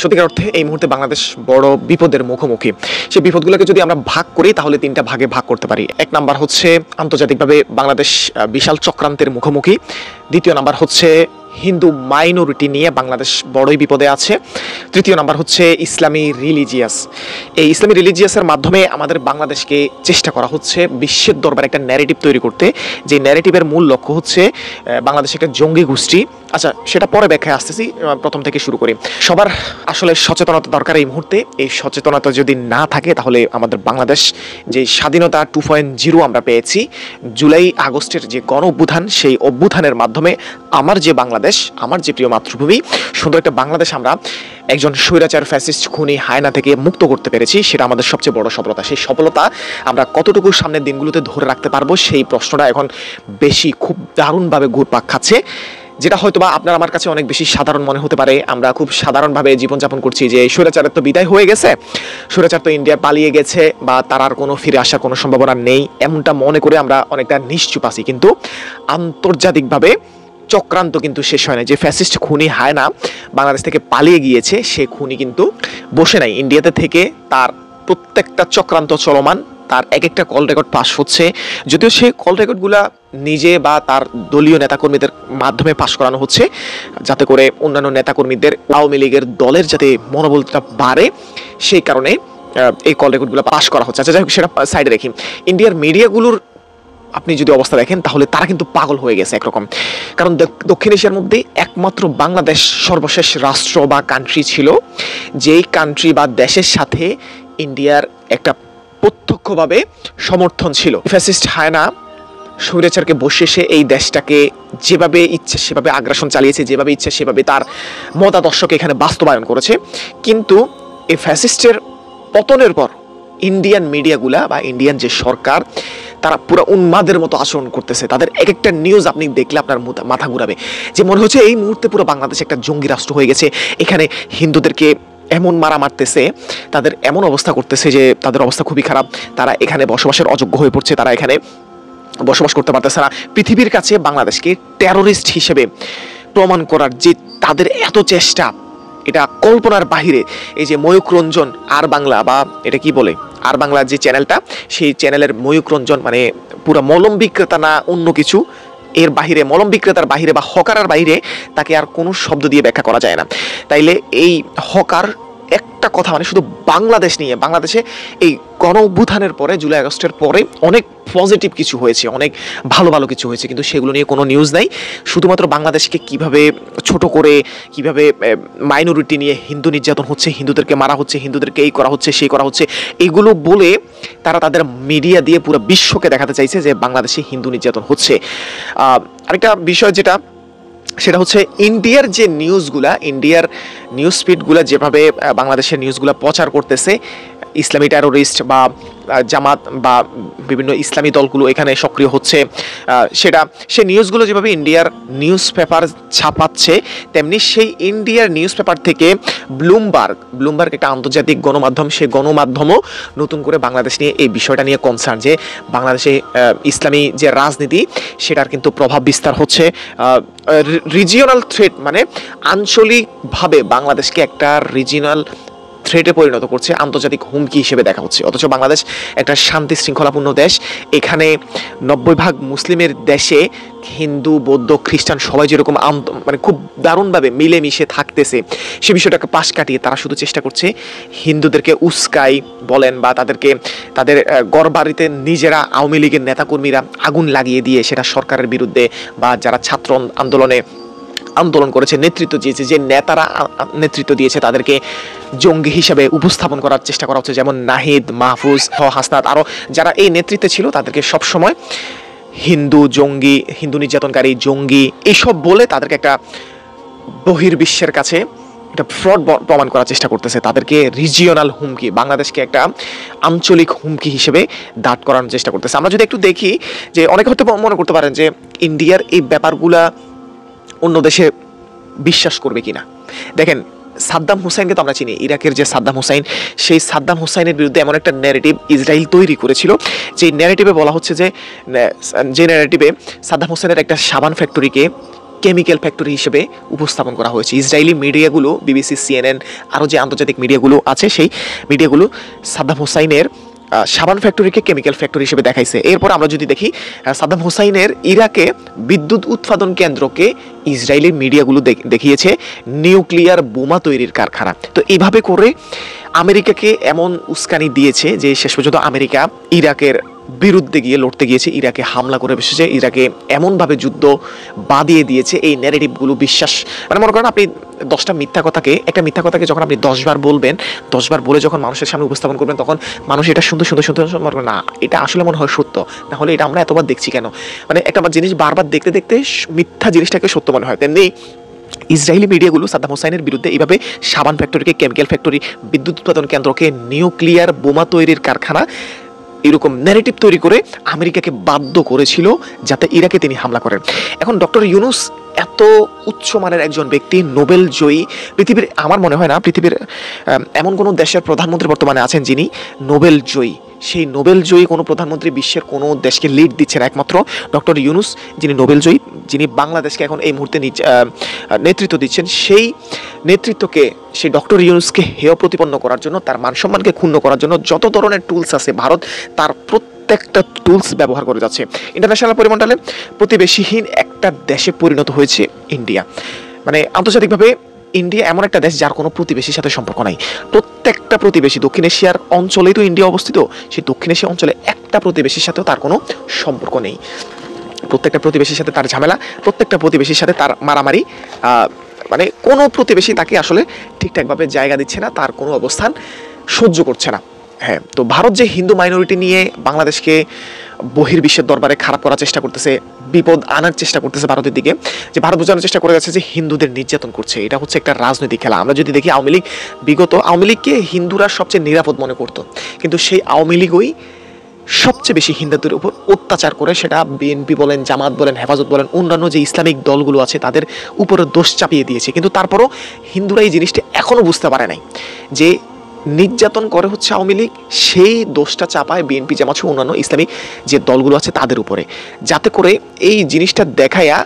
সত্যিকার অর্থে এই মুহূর্তে বাংলাদেশ বড় বিপদের মুখোমুখি। সেই বিপদগুলোকে যদি আমরা ভাগ করি তাহলে তিনটা ভাগে ভাগ করতে পারি। এক নাম্বার হচ্ছে আন্তর্জাতিকভাবে বাংলাদেশ বিশাল চক্রান্তের মুখোমুখি। দ্বিতীয় নাম্বার হচ্ছে হিন্দু মাইনরিটি নিয়ে বাংলাদেশ বড়ই বিপদে আছে। তৃতীয় নাম্বার হচ্ছে ইসলামী রিলিজিয়াস। এই ইসলামী রিলিজিয়াসের মাধ্যমে আমাদের বাংলাদেশকে চেষ্টা করা হচ্ছে বিশ্বের দরবারে একটা ন্যারেটিভ তৈরি করতে, যে ন্যারেটিভের মূল লক্ষ্য হচ্ছে বাংলাদেশ একটা জঙ্গি গোষ্ঠী। আচ্ছা, সেটা পরে ব্যাখ্যায় আসতেছি, প্রথম থেকে শুরু করি। সবার আসলে সচেতনতা দরকার এই মুহূর্তে। এই সচেতনতা যদি না থাকে তাহলে আমাদের বাংলাদেশ যে স্বাধীনতা 2.0 আমরা পেয়েছি, জুলাই আগস্টের যে গণ অভ্যুত্থান, সেই অভ্যুত্থানের মাধ্যমে আমার যে বাংলাদেশ, আমার যে প্রিয় মাতৃভূমি, সুন্দর একটা বাংলাদেশ আমরা একজন স্বৈরাচার ফ্যাসিস্ট খুনি হায়না থেকে মুক্ত করতে পেরেছি। সেটা আমাদের সবচেয়ে বড় সফলতা। সেই সফলতা আমরা কতটুকু সামনের দিনগুলোতে ধরে রাখতে পারবো, সেই প্রশ্নটা এখন বেশি খুব দারুণভাবে ঘুরপাক খাচ্ছে, যেটা হয়তো বা আপনার আমার কাছে অনেক বেশি সাধারণ মনে হতে পারে। আমরা খুব সাধারণভাবে জীবনযাপন করছি যে স্বৈরাচারের তো বিদায় হয়ে গেছে, স্বৈরাচার তো ইন্ডিয়া পালিয়ে গেছে, বা তার আর কোনো ফিরে আসার কোনো সম্ভাবনা নেই, এমনটা মনে করে আমরা অনেকটা নিশ্চুপ আছি। কিন্তু আন্তর্জাতিকভাবে চক্রান্ত কিন্তু শেষ হয় না। যে ফ্যাসিস্ট খুনি হায়না বাংলাদেশ থেকে পালিয়ে গিয়েছে, সে খুনি কিন্তু বসে নাই ইন্ডিয়াতে থেকে। তার প্রত্যেকটা চক্রান্ত চলমান, তার এক একটা কল রেকর্ড পাস হচ্ছে। যদিও সেই কল রেকর্ডগুলা নিজে বা তার দলীয় নেতাকর্মীদের মাধ্যমে পাশ করানো হচ্ছে, যাতে করে অন্যান্য নেতাকর্মীদের, আওয়ামী লীগের দলের যাতে মনোবলটা বাড়ে, সেই কারণে এই কল রেকর্ডগুলো পাশ করা হচ্ছে। আচ্ছা, যাই হোক, সেটা সাইডে রাখি। ইন্ডিয়ার মিডিয়াগুলোর আপনি যদি অবস্থা দেখেন তাহলে তারা কিন্তু পাগল হয়ে গেছে একরকম। কারণ দক্ষিণ এশিয়ার মধ্যে একমাত্র বাংলাদেশ সর্বশেষ রাষ্ট্র বা কান্ট্রি ছিল, যেই কান্ট্রি বা দেশের সাথে ইন্ডিয়ার একটা প্রত্যক্ষভাবে সমর্থন ছিল। ফ্যাসিস্ট হায়না স্বৈরাচারকে বসে এসে এই দেশটাকে যেভাবে ইচ্ছে সেভাবে আগ্রাসন চালিয়েছে, যেভাবে ইচ্ছে সেভাবে তার মতাদর্শকে এখানে বাস্তবায়ন করেছে। কিন্তু এই ফ্যাসিস্টের পতনের পর ইন্ডিয়ান মিডিয়াগুলা বা ইন্ডিয়ান যে সরকার, তারা পুরো উন্মাদের মতো আচরণ করতেছে। তাদের এক একটা নিউজ আপনি দেখলে আপনার মাথা ঘুরাবে, যে মনে হচ্ছে এই মুহূর্তে পুরো বাংলাদেশ একটা জঙ্গি রাষ্ট্র হয়ে গেছে। এখানে হিন্দুদেরকে এমন মারা মারতেছে, তাদের এমন অবস্থা করতেছে যে তাদের অবস্থা খুবই খারাপ। তারা এখানে বসবাসের অযোগ্য হয়ে পড়ছে, তারা এখানে বসবাস করতে পারতেছে না। পৃথিবীর কাছে বাংলাদেশকে টেরোরিস্ট হিসেবে প্রমাণ করার যে তাদের এত চেষ্টা, এটা কল্পনার বাহিরে। এই যে ময়ূক রঞ্জন আর বাংলা, বা এটা কি বলে, আর বাংলা যে চ্যানেলটা, সেই চ্যানেলের ময়ূক রঞ্জন মানে পুরো মলম বিক্রেতা না অন্য কিছু, এর বাহিরে, মলম বিক্রেতার বাহিরে বা হকারের বাহিরে তাকে আর কোনো শব্দ দিয়ে ব্যাখ্যা করা যায় না। তাইলে এই হকার একটা কথা, মানে শুধু বাংলাদেশ নিয়ে, বাংলাদেশে এই গণ অভ্যুত্থানের পরে, জুলাই আগস্টের পরে অনেক পজিটিভ কিছু হয়েছে, অনেক ভালো ভালো কিছু হয়েছে, কিন্তু সেগুলো নিয়ে কোনো নিউজ নাই। শুধুমাত্র বাংলাদেশকে কিভাবে ছোট করে, কিভাবে মাইনরিটি নিয়ে হিন্দু নির্যাতন হচ্ছে, হিন্দুদেরকে মারা হচ্ছে, হিন্দুদেরকে এই করা হচ্ছে, সেই করা হচ্ছে, এইগুলো বলে তারা তাদের মিডিয়া দিয়ে পুরো বিশ্বকে দেখাতে চাইছে যে বাংলাদেশে হিন্দু নির্যাতন হচ্ছে। আরেকটা বিষয় যেটা, সেটা হচ্ছে ইন্ডিয়ার যে নিউজগুলা, ইন্ডিয়ার নিউজ ফিডগুলা যেভাবে বাংলাদেশের নিউজগুলা প্রচার করতেছে, ইসলামী টেরোরিস্ট বা জামাত বা বিভিন্ন ইসলামী দলগুলো এখানে সক্রিয় হচ্ছে, সেই নিউজগুলো যেভাবে ইন্ডিয়ার নিউজ পেপার ছাপাচ্ছে, তেমনি সেই ইন্ডিয়ার নিউজ পেপার থেকে ব্লুমবার্গ একটা আন্তর্জাতিক গণমাধ্যম, সেই গণমাধ্যমও নতুন করে বাংলাদেশ নিয়ে এই বিষয়টা নিয়ে কনসার্ন, যে বাংলাদেশে ইসলামী যে রাজনীতি, সেটার কিন্তু প্রভাব বিস্তার হচ্ছে। রিজিওনাল থ্রেট, মানে আঞ্চলিকভাবে বাংলাদেশকে একটা রিজিওনাল থ্রেটে পরিণত করছে, আন্তর্জাতিক হুমকি হিসেবে দেখা হচ্ছে। অথচ বাংলাদেশ একটা শান্তি শৃঙ্খলাপূর্ণ দেশ। এখানে 90% মুসলিমের দেশে হিন্দু, বৌদ্ধ, খ্রিস্টান সবাই যেরকম মানে খুব দারুণভাবে মিলেমিশে থাকতেছে, সে বিষয়টাকে পাশ কাটিয়ে তারা শুধু চেষ্টা করছে হিন্দুদেরকে উস্কাই বলেন, বা তাদেরকে তাদের ঘরবাড়িতে নিজেরা আওয়ামী লীগের নেতাকর্মীরা আগুন লাগিয়ে দিয়ে সেটা সরকারের বিরুদ্ধে, বা যারা ছাত্র আন্দোলন করেছে, নেতৃত্ব দিয়েছে, যে নেতারা নেতৃত্ব দিয়েছে, তাদেরকে জঙ্গি হিসেবে উপস্থাপন করার চেষ্টা করা হচ্ছে। যেমন নাহিদ, মাহফুজ, হাসনাত, আরও যারা এই নেতৃত্বে ছিল, তাদেরকে সবসময় হিন্দু জঙ্গি, হিন্দু নির্যাতনকারী, জঙ্গি এইসব বলে তাদেরকে একটা বহির্বিশ্বের কাছে এটা ফ্রড প্রমাণ করার চেষ্টা করতেছে। তাদেরকে রিজিওনাল হুমকি, বাংলাদেশকে একটা আঞ্চলিক হুমকি হিসেবে দাঁড় করানোর চেষ্টা করতেছে। আমরা যদি একটু দেখি, যে অনেকে হয়তো মনে করতে পারেন যে ইন্ডিয়ার এই ব্যাপারগুলা অন্য দেশে বিশ্বাস করবে কিনা। দেখেন, সাদ্দাম হুসাইনকে তো আমরা চিনি, ইরাকের যে সাদ্দাম হুসাইন, সেই সাদ্দাম হুসাইনের বিরুদ্ধে এমন একটা ন্যারেটিভ ইসরায়েল তৈরি করেছিল, যে ন্যারেটিভে বলা হচ্ছে যে ন্যারেটিভে সাদ্দাম হুসাইনের একটা সাবান ফ্যাক্টরিকে কেমিক্যাল ফ্যাক্টরি হিসেবে উপস্থাপন করা হয়েছে। ইসরায়েলি মিডিয়াগুলো, বিবিসি, সিএনএন, আরও যে আন্তর্জাতিক মিডিয়াগুলো আছে সেই মিডিয়াগুলো সাদ্দাম হুসাইনের সাবান ফ্যাক্টরিকে কেমিক্যাল ফ্যাক্টরি হিসেবে দেখাইছে। এরপর আমরা যদি দেখি সাদ্দাম হুসাইনের ইরাকে বিদ্যুৎ উৎপাদন কেন্দ্রকে ইসরায়েলি মিডিয়াগুলো দেখিয়েছে নিউক্লিয়ার বোমা তৈরির কারখানা। তো এইভাবে করে আমেরিকাকে এমন উস্কানি দিয়েছে যে শেষ পর্যন্ত আমেরিকা ইরাকের বিরুদ্ধে গিয়ে লড়তে গিয়েছে, ইরাকে হামলা করে বসেছে, ইরাকে এমনভাবে যুদ্ধ বাদিয়ে দিয়েছে। এই ন্যারেটিভগুলো বিশ্বাস, মানে মনে করেন আপনি 10টা মিথ্যা কথাকে, একটা মিথ্যা কথাকে যখন আপনি 10 বার বলবেন, 10 বার বলে যখন মানুষের সামনে উপস্থাপন করবেন, তখন মানুষ এটা শুনতে শুনতে শুনতে মনে করে না এটা আসলে মনে হয় সত্য, না হলে এটা আমরা এতবার দেখছি কেন। মানে একটা জিনিস বারবার দেখতে দেখতে মিথ্যা জিনিসটাকে সত্য মনে হয়। তেমনি ইসরায়েলি মিডিয়াগুলো সাদ্দাম হোসাইনের বিরুদ্ধে এইভাবে সাবান ফ্যাক্টরিকে কেমিক্যাল ফ্যাক্টরি, বিদ্যুৎ উৎপাদন কেন্দ্রকে নিউক্লিয়ার বোমা তৈরির কারখানা, এরকম ন্যারেটিভ তৈরি করে আমেরিকাকে বাধ্য করেছিল যাতে ইরাকে তিনি হামলা করেন। এখন ডক্টর ইউনুস এত উচ্চমানের একজন ব্যক্তি, নোবেল জয়ী, পৃথিবীর আমার মনে হয় না পৃথিবীর এমন কোনো দেশের প্রধানমন্ত্রী বর্তমানে আছেন যিনি নোবেল জয়ী। সেই নোবেল জয়ী কোনো প্রধানমন্ত্রী বিশ্বের কোনো দেশকে লিড দিচ্ছেন, একমাত্র ডক্টর ইউনুস যিনি নোবেল জয়ী, যিনি বাংলাদেশকে এখন এই মুহূর্তে নেতৃত্ব দিচ্ছেন। সেই নেতৃত্বকে, সেই ডক্টর ইউনুসকে হেয় প্রতিপন্ন করার জন্য, তার মানসম্মানকে ক্ষুণ্ণ করার জন্য যত ধরনের টুলস আছে ভারত তার প্রত্যেকটা টুলস ব্যবহার করে যাচ্ছে। ইন্টারন্যাশনাল পরিমণ্ডলে প্রতিবেশীহীন একটা দেশে পরিণত হয়েছে ইন্ডিয়া। মানে আন্তর্জাতিকভাবে ইন্ডিয়া এমন একটা দেশ যার কোনো প্রতিবেশীর সাথে সম্পর্ক নাই। প্রত্যেকটা প্রতিবেশী, দক্ষিণ এশিয়ার অঞ্চলেই তো ইন্ডিয়া অবস্থিত, সেই দক্ষিণ এশিয়া অঞ্চলে একটা প্রতিবেশীর সাথেও তার কোনো সম্পর্ক নেই। প্রত্যেকটা প্রতিবেশীর সাথে তার ঝামেলা, প্রত্যেকটা প্রতিবেশীর সাথে তার মারামারি। মানে কোনো প্রতিবেশী তাকে আসলে ঠিকঠাকভাবে জায়গা দিচ্ছে না, তার কোনো অবস্থান সহ্য করছে না। হ্যাঁ, তো ভারত যে হিন্দু মাইনরিটি নিয়ে বাংলাদেশকে বহির্বিশ্বের দরবারে খারাপ করার চেষ্টা করতেছে, বিপদ আনার চেষ্টা করতেছে ভারতের দিকে, যে ভারত বোঝানোর চেষ্টা করে যাচ্ছে যে হিন্দুদের নির্যাতন করছে, এটা হচ্ছে একটা রাজনৈতিক খেলা। আমরা যদি দেখি আওয়ামী লীগ, বিগত আওয়ামী লীগকে হিন্দুরা সবচেয়ে নিরাপদ মনে করতো, কিন্তু সেই আওয়ামী লীগই সবচেয়ে বেশি হিন্দুদের উপর অত্যাচার করে, সেটা বিএনপি বলেন, জামাত বলেন, হেফাজত বলেন, অন্যান্য যে ইসলামিক দলগুলো আছে তাদের উপরে দোষ চাপিয়ে দিয়েছে। কিন্তু তারপরও হিন্দুরা এই জিনিসটা এখনও বুঝতে পারে নাই যে নির্যাতন করে হচ্ছে আওয়ামী লীগ, সেই দোষটা চাপায় বিএনপি, জামাত সহ অন্যান্য ইসলামিক যে দলগুলো আছে তাদের উপরে, যাতে করে এই জিনিসটা দেখায়া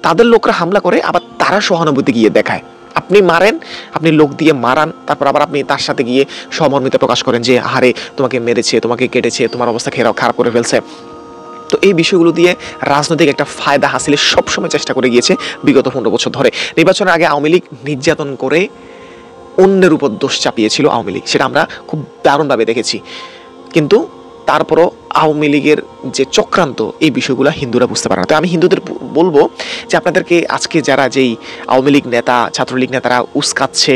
তাদের লোকরা হামলা করে, আবার তারা সহানুভূতি গিয়ে দেখায়। আপনি মারেন, আপনি লোক দিয়ে মারান, তারপর আবার আপনি তার সাথে গিয়ে সহমর্মিতা প্রকাশ করেন যে হারে তোমাকে মেরেছে, তোমাকে কেটেছে, তোমার অবস্থা খারাপ করে ফেলছে। তো এই বিষয়গুলো দিয়ে রাজনৈতিক একটা ফায়দা হাসিলের সবসময় চেষ্টা করে গিয়েছে বিগত 15 বছর ধরে। নির্বাচনের আগে আওয়ামী লীগ নির্যাতন করে অন্যের উপর দোষ চাপিয়েছিল আওয়ামী লীগ, সেটা আমরা খুব দারুণভাবে দেখেছি। কিন্তু তারপরও আওয়ামী লীগের যে চক্রান্ত, এই বিষয়গুলো হিন্দুরা বুঝতে পারে না। তো আমি হিন্দুদের বলবো যে আপনাদেরকে আজকে যারা যেই আওয়ামী লীগ নেতা, ছাত্রলীগ নেতারা উস্কাচ্ছে,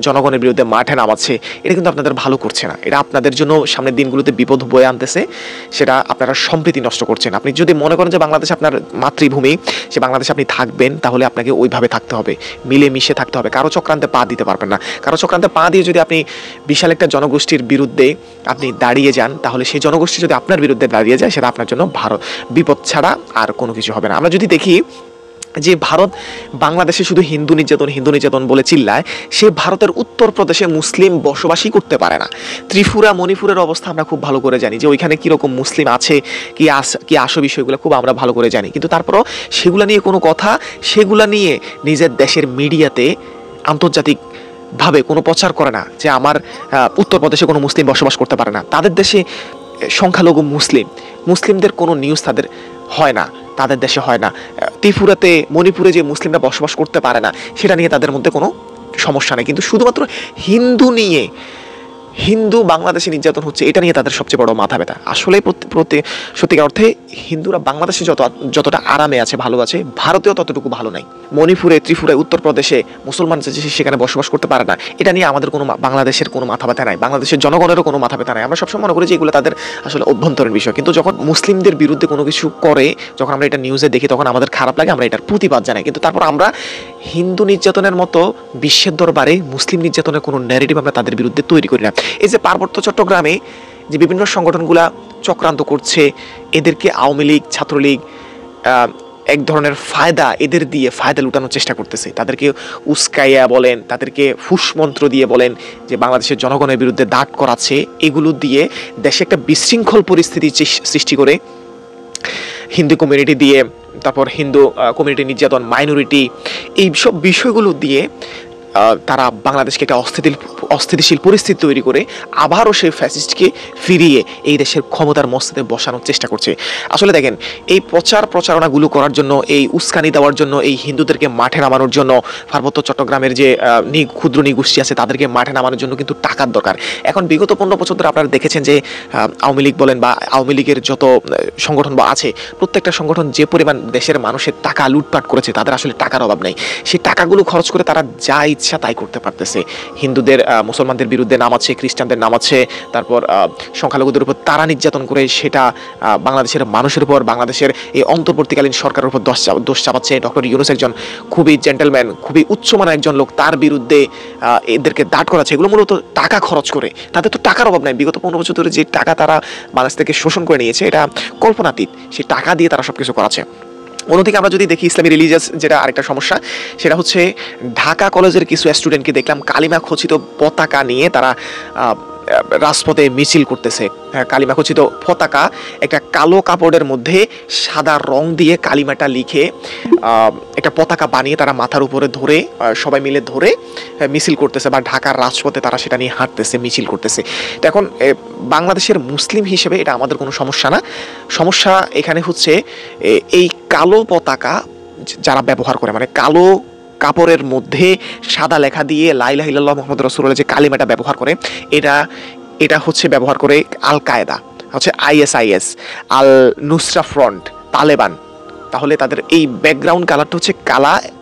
জনগণের বিরুদ্ধে মাঠে নামাচ্ছে, এটা কিন্তু আপনাদের ভালো করছে না। এটা আপনাদের জন্য সামনের দিনগুলোতে বিপদ বয়ে আনতেছে, সেটা আপনারা সম্প্রীতি নষ্ট করছেন। আপনি যদি মনে করেন যে বাংলাদেশ আপনার মাতৃভূমি, সে বাংলাদেশে আপনি থাকবেন, তাহলে আপনাকে ওইভাবে থাকতে হবে, মিলেমিশে থাকতে হবে, কারো চক্রান্তে পা দিতে পারবেন না। কারো চক্রান্তে পা দিয়ে যদি আপনি বিশাল একটা জনগোষ্ঠীর বিরুদ্ধে আপনি দাঁড়িয়ে যান, তাহলে সেই জনগোষ্ঠী যদি আপনার বিরুদ্ধে দাঁড়িয়ে যায়, সেটা আপনার জন্য বিপদ ছাড়া আর কোনো কিছু হবে না। আমরা যদি দেখি যে ভারত বাংলাদেশে শুধু হিন্দু নির্যাতন বলে চিল্লায়, সে ভারতের উত্তরপ্রদেশে মুসলিম বসবাসই করতে পারে না। ত্রিপুরা, মণিপুরের অবস্থা আমরা খুব ভালো করে জানি, যে ওইখানে কীরকম মুসলিম আছে, কি আসো বিষয়গুলো খুব আমরা ভালো করে জানি। কিন্তু তারপরও সেগুলা নিয়ে কোনো কথা, সেগুলা নিয়ে নিজের দেশের মিডিয়াতে আন্তর্জাতিক ভাবে কোনো প্রচার করে না যে আমার উত্তরপ্রদেশে কোনো মুসলিম বসবাস করতে পারে না। তাদের দেশে সংখ্যালঘু মুসলিমদের কোনো নিউজ তাদের হয় না, তাদের দেশে হয় না। ত্রিপুরাতে, মণিপুরে যে মুসলিমরা বসবাস করতে পারে না, সেটা নিয়ে তাদের মধ্যে কোনো সমস্যা নেই। কিন্তু শুধুমাত্র হিন্দু বাংলাদেশে নির্যাতন হচ্ছে, এটা নিয়ে তাদের সবচেয়ে বড় মাথা ব্যথা। আসলে সত্যিকার অর্থে হিন্দুরা বাংলাদেশে যতটা আরামে আছে, ভালো আছে, ভারতেও ততটুকু ভালো নাই। মণিপুরে, ত্রিপুরায়, উত্তরপ্রদেশে মুসলমান সেখানে বসবাস করতে পারে না, এটা নিয়ে আমাদের কোনো, বাংলাদেশের কোনো মাথা ব্যথা নাই, বাংলাদেশের জনগণেরও কোনো মাথা ব্যথা নাই। আমরা সবসময় মনে করি যে এগুলো তাদের আসলে অভ্যন্তরীণ বিষয়। কিন্তু যখন মুসলিমদের বিরুদ্ধে কোনো কিছু করে, যখন আমরা এটা নিউজে দেখি, তখন আমাদের খারাপ লাগে, আমরা এটার প্রতিবাদ জানাই। কিন্তু তারপর আমরা হিন্দু নির্যাতনের মতো বিশ্বের দরবারে মুসলিম নির্যাতনের কোনো ন্যারেটিভ আমরা তাদের বিরুদ্ধে তৈরি করি না। এই যে পার্বত্য চট্টগ্রামে যে বিভিন্ন সংগঠনগুলা চক্রান্ত করছে, এদেরকে আওয়ামী লীগ, ছাত্রলীগ এক ধরনের এদের দিয়ে ফায়দা লুটানোর চেষ্টা করতেছে। তাদেরকে উস্কাইয়া বলেন, তাদেরকে ফুসমন্ত্র দিয়ে বলেন যে বাংলাদেশের জনগণের বিরুদ্ধে দাঁড় করাচ্ছে, এগুলো দিয়ে দেশে একটা বিশৃঙ্খল পরিস্থিতি সৃষ্টি করে হিন্দু কমিউনিটি দিয়ে তারপর হিন্দু কমিউনিটি নির্যাতন, মাইনরিটি, এই সব বিষয়গুলো দিয়ে তারা বাংলাদেশকে একটা অস্থিতিশীল পরিস্থিতি তৈরি করে আবারও সেই ফ্যাসিস্টকে ফিরিয়ে এই দেশের ক্ষমতার মস্ততে বসানোর চেষ্টা করছে। আসলে দেখেন, এই প্রচারণাগুলো করার জন্য, এই উস্কানি দেওয়ার জন্য, এই হিন্দুদেরকে মাঠে নামানোর জন্য, পার্বত্য চট্টগ্রামের যে ক্ষুদ্র নৃগোষ্ঠী আছে তাদেরকে মাঠে নামানোর জন্য কিন্তু টাকার দরকার। এখন বিগত 15 বছর ধরে আপনারা দেখেছেন যে আওয়ামী লীগ বলেন বা আওয়ামী লীগের যত সংগঠন বা আছে, প্রত্যেকটা সংগঠন যে পরিমাণ দেশের মানুষের টাকা লুটপাট করেছে, তাদের আসলে টাকার অভাব নেই। সেই টাকাগুলো খরচ করে তারা যা ইচ্ছা তাই করতে পারতেছে। হিন্দুদের, মুসলমানদের বিরুদ্ধে নামাচ্ছে, খ্রিস্টানদের নামাচ্ছে, তারপর সংখ্যালঘুদের উপর তারা নির্যাতন করে সেটা বাংলাদেশের মানুষের উপর, বাংলাদেশের এই অন্তর্বর্তীকালীন সরকারের উপর দোষ চাপাচ্ছে। ডক্টর ইউনূস একজন খুবই জেন্টলম্যান, খুবই উচ্চমানের একজন লোক, তার বিরুদ্ধে এদেরকে দাঁড় করাচ্ছে। এগুলো মূলত টাকা খরচ করে, তাদের তো টাকার অভাব নাই। বিগত 15 বছর ধরে যে টাকা তারা বাংলাদেশ থেকে শোষণ করে নিয়েছে, এটা কল্পনাতীত। সেই টাকা দিয়ে তারা সবকিছু করাচ্ছে। অন্যদিকে আমরা যদি দেখি ইসলামী রিলিজিয়াস যেটা আরেকটা সমস্যা, সেটা হচ্ছে ঢাকা কলেজের কিছু স্টুডেন্টকে দেখলাম কালিমা খচিত পতাকা নিয়ে তারা রাজপথে মিছিল করতেছে। কালিমা খচিত পতাকা একটা কালো কাপড়ের মধ্যে সাদা রং দিয়ে কালিমাটা লিখে একটা পতাকা বানিয়ে তারা মাথার উপরে ধরে, সবাই মিলে ধরে মিছিল করতেছে, বা ঢাকার রাজপথে তারা সেটা নিয়ে হাঁটতেছে, মিছিল করতেছে। তো এখন বাংলাদেশের মুসলিম হিসেবে এটা আমাদের কোনো সমস্যা না। সমস্যা এখানে হচ্ছে এই কালো পতাকা যারা ব্যবহার করে, মানে কালো কাপড়ের মধ্যে সাদা লেখা দিয়ে লা ইলাহা ইল্লাল্লাহ মুহাম্মাদুর রাসূলুল্লাহ যে কালিমাটা ব্যবহার করে, এটা হচ্ছে ব্যবহার করে আল কায়েদা, হচ্ছে ISIS, আল নুসরা ফ্রন্ট, তালেবান। তাহলে তাদের এই ব্যাকগ্রাউন্ড কালারটা হচ্ছে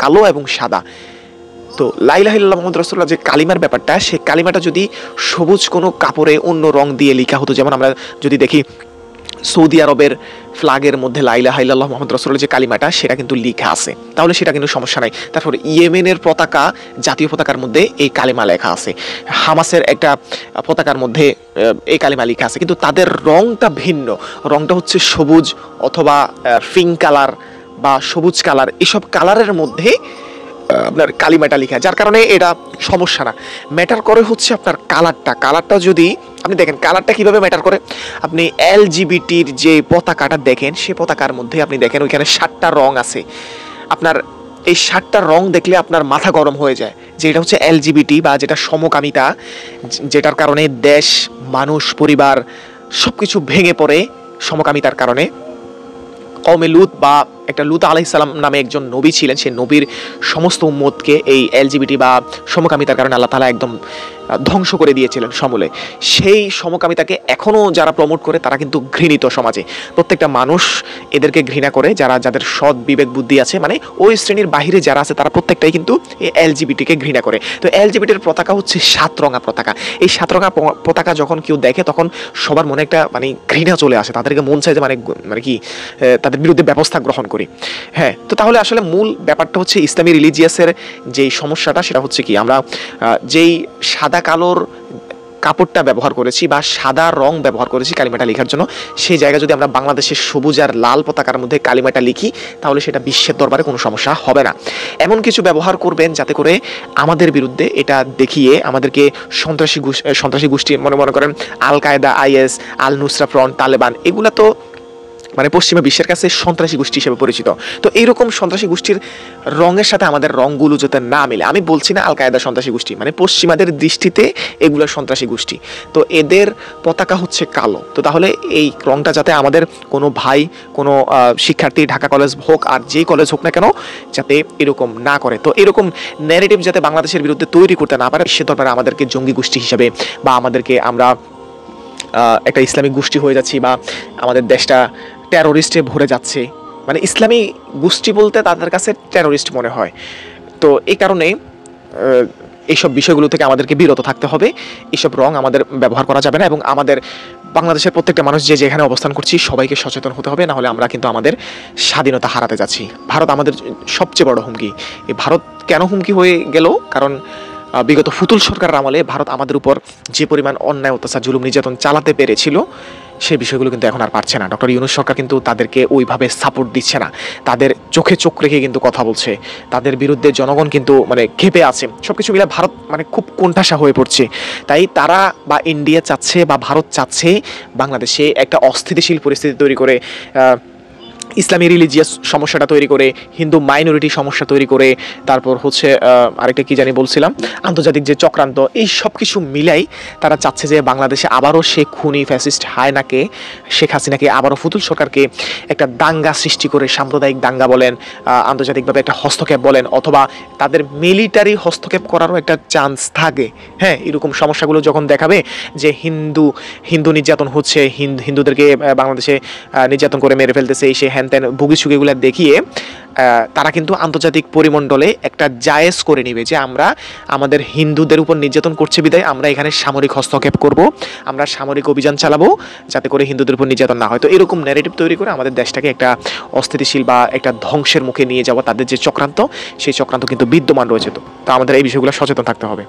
কালো এবং সাদা। তো লা ইলাহা ইল্লাল্লাহ মুহাম্মাদুর রাসূলুল্লাহ যে কালিমার ব্যাপারটা, সেই কালিমাটা যদি সবুজ কোনো কাপড়ে অন্য রং দিয়ে লেখা হতো, যেমন আমরা যদি দেখি সৌদি আরবের ফ্ল্যাগের মধ্যে লা ইলাহা ইল্লাল্লাহ মুহাম্মাদুর রাসূলুল্লাহ যে কালিমাটা, সেটা কিন্তু লেখা আছে, তাহলে সেটা কিন্তু সমস্যা নাই। তারপর ইয়েমেনের পতাকা, জাতীয় পতাকার মধ্যে এই কালিমা লেখা আছে, হামাসের একটা পতাকার মধ্যে এই কালিমা লেখা আছে, কিন্তু তাদের রংটা ভিন্ন। রংটা হচ্ছে সবুজ অথবা পিঙ্ক কালার বা সবুজ কালার, এসব কালারের মধ্যে আপনার কালিমাটা লেখা, যার কারণে এটা সমস্যা না। ম্যাটার করে হচ্ছে আপনার কালারটা যদি আপনি দেখেন, কালারটা কিভাবে ম্যাটার করে, আপনি LGBTর যে পতাকাটা দেখেন, সে পতাকার মধ্যে আপনি দেখেন ওইখানে 7টা রং আছে। আপনার এই 7টা রং দেখলে আপনার মাথা গরম হয়ে যায় যে এটা হচ্ছে LGBT বা যেটা সমকামিতা, যেটার কারণে দেশ, মানুষ, পরিবার সবকিছু ভেঙে পড়ে সমকামিতার কারণে। কওমে লূত বা একটা লূত আলাইহিস সালাম নামে একজন নবী ছিলেন, সেই নবীর সমস্ত উম্মতকে এই LGBT বা সমকামিতার কারণে আল্লাহ তাআলা একদম ধ্বংস করে দিয়েছিলেন সমূলে। সেই সমকামিতাকে এখনও যারা প্রমোট করে তারা কিন্তু ঘৃণিত সমাজে। প্রত্যেকটা মানুষ এদেরকে ঘৃণা করে, যাদের সৎ বিবেক বুদ্ধি আছে, মানে ওই শ্রেণীর বাহিরে যারা আছে তারা প্রত্যেকটাই কিন্তু এই LGBTকে ঘৃণা করে। তো LGBTর পতাকা হচ্ছে 7 রঙা পতাকা। এই 7 রঙা পতাকা যখন কেউ দেখে তখন সবার মনে একটা মানে ঘৃণা চলে আসে, তাদেরকে মন চায় যে মানে কি তাদের বিরুদ্ধে ব্যবস্থা গ্রহণ করি। হ্যাঁ, তো তাহলে আসলে মূল ব্যাপারটা হচ্ছে ইসলামী রিলিজিয়াসের যেই সমস্যাটা, সেটা হচ্ছে কি, আমরা যেই সাদা কালোর কাপড়টা ব্যবহার করেছি বা সাদা রং ব্যবহার করেছি কালিমাটা লেখার জন্য, সেই জায়গায় যদি আমরা বাংলাদেশের সবুজ আর লাল পতাকার মধ্যে কালিমাটা লিখি, তাহলে সেটা বিশ্বের দরবারে কোনো সমস্যা হবে না। এমন কিছু ব্যবহার করবেন যাতে করে আমাদের বিরুদ্ধে এটা দেখিয়ে আমাদেরকে সন্ত্রাসী গোষ্ঠী মনে করেন al Qaeda, IS, al Nusra front, Taliban, এগুলা তো মানে পশ্চিমা বিশ্বের কাছে সন্ত্রাসী গোষ্ঠী হিসেবে পরিচিত। তো এইরকম সন্ত্রাসী গোষ্ঠীর রঙের সাথে আমাদের রঙগুলো যাতে না মিলে, আমি বলছি না আল কায়েদা সন্ত্রাসী গোষ্ঠী, মানে পশ্চিমাদের দৃষ্টিতে এগুলো সন্ত্রাসী গোষ্ঠী, তো এদের পতাকা হচ্ছে কালো। তো তাহলে এই রঙটা যাতে আমাদের কোনো ভাই, কোনো শিক্ষার্থী, ঢাকা কলেজ হোক আর যেই কলেজ হোক না কেন, যাতে এরকম না করে। তো এরকম ন্যারেটিভ যাতে বাংলাদেশের বিরুদ্ধে তৈরি করতে না পারে, সে ব্যাপারে আমাদেরকে জঙ্গি গোষ্ঠী হিসেবে বা আমাদেরকে আমরা একটা ইসলামিক গোষ্ঠী হয়ে যাচ্ছি বা আমাদের দেশটা টেরোরিস্টে ভরে যাচ্ছে, মানে ইসলামী গোষ্ঠী বলতে তাদের কাছে টেরোরিস্ট মনে হয়। তো এই কারণে এইসব বিষয়গুলো থেকে আমাদেরকে বিরত থাকতে হবে। এইসব রং আমাদের ব্যবহার করা যাবে না, এবং আমাদের বাংলাদেশের প্রত্যেকটা মানুষ যে যেখানে অবস্থান করছি সবাইকে সচেতন হতে হবে, না হলে আমরা কিন্তু আমাদের স্বাধীনতা হারাতে যাচ্ছি। ভারত আমাদের সবচেয়ে বড় হুমকি। এই ভারত কেন হুমকি হয়ে গেল? কারণ বিগত ফুতুল সরকারের আমলে ভারত আমাদের উপর যে পরিমাণ অন্যায়, অত্যাচার, জুলুম, নির্যাতন চালাতে পেরেছিল, সেই বিষয়গুলো কিন্তু এখন আর পারছে না। ডক্টর ইউনূস সরকার কিন্তু তাদেরকে ওইভাবে সাপোর্ট দিচ্ছে না, তাদের চোখে চোখ রেখে কিন্তু কথা বলছে, তাদের বিরুদ্ধে জনগণ কিন্তু মানে ক্ষেপে আছে। সবকিছু মিলে ভারত মানে খুব কোণঠাসা হয়ে পড়ছে। তাই তারা বা ইন্ডিয়া চাচ্ছে বা ভারত চাচ্ছে বাংলাদেশে একটা অস্থিতিশীল পরিস্থিতি তৈরি করে ইসলামী রিলিজিয়াস সমস্যাটা তৈরি করে, হিন্দু মাইনরিটি সমস্যা তৈরি করে, তারপর হচ্ছে আরেকটা কি জানি বলছিলাম, আন্তর্জাতিক যে চক্রান্ত, এই সব কিছু মিলাই তারা চাচ্ছে যে বাংলাদেশে আবারও সে খুনি ফ্যাসিস্ট হায়নাকে, শেখ হাসিনাকে, আবারও ফুতুল সরকারকে একটা দাঙ্গা সৃষ্টি করে, সাম্প্রদায়িক দাঙ্গা বলেন, আন্তর্জাতিকভাবে একটা হস্তক্ষেপ বলেন, অথবা তাদের মিলিটারি হস্তক্ষেপ করারও একটা চান্স থাকে। হ্যাঁ, এরকম সমস্যাগুলো যখন দেখাবে যে হিন্দু নির্যাতন হচ্ছে, হিন্দুদেরকে বাংলাদেশে নির্যাতন করে মেরে ফেলতেছে, এই সে হ্যান ত্যান ভুগিসুগিগুলো দেখিয়ে তারা কিন্তু আন্তর্জাতিক পরিমণ্ডলে একটা জায়েজ করে নিবে যে আমরা আমাদের হিন্দুদের উপর নির্যাতন করছে বিদায় আমরা এখানে সামরিক হস্তক্ষেপ করব, আমরা সামরিক অভিযান চালাবো যাতে করে হিন্দুদের উপর নির্যাতন না হয়। তো এরকম ন্যারেটিভ তৈরি করে আমাদের দেশটাকে একটা অস্থিতিশীল বা একটা ধ্বংসের মুখে নিয়ে যাওয়া তাদের যে চক্রান্ত, সেই চক্রান্ত কিন্তু বিদ্যমান রয়েছে। তো আমাদের এই বিষয়গুলো সচেতন থাকতে হবে।